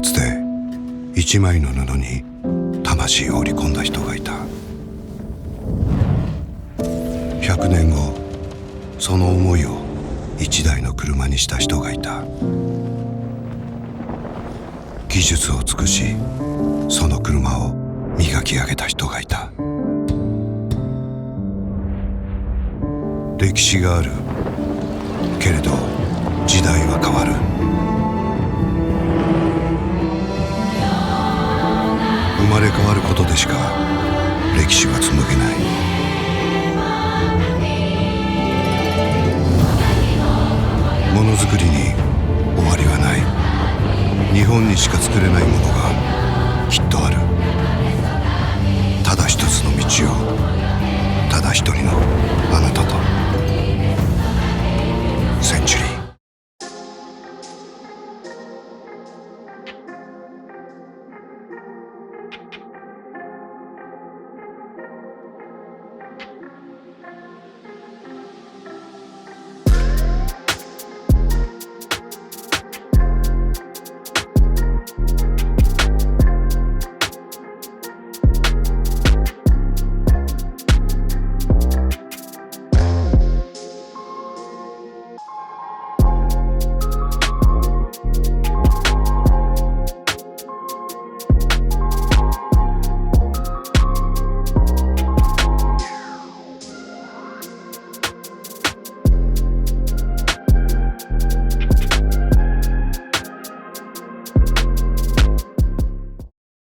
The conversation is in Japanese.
つて一枚の布に魂を織り込んだ人がいた。100年後、その思いを一台の車にした人がいた。技術を尽くし、その車を磨き上げた人がいた。歴史があるけれど時代は変わる。生まれ変わることでしか歴史は紡げない。ものづくりに終わりはない。日本にしか作れないものがきっとある。ただ一つの道を、ただ一人のあなたと。センチュリー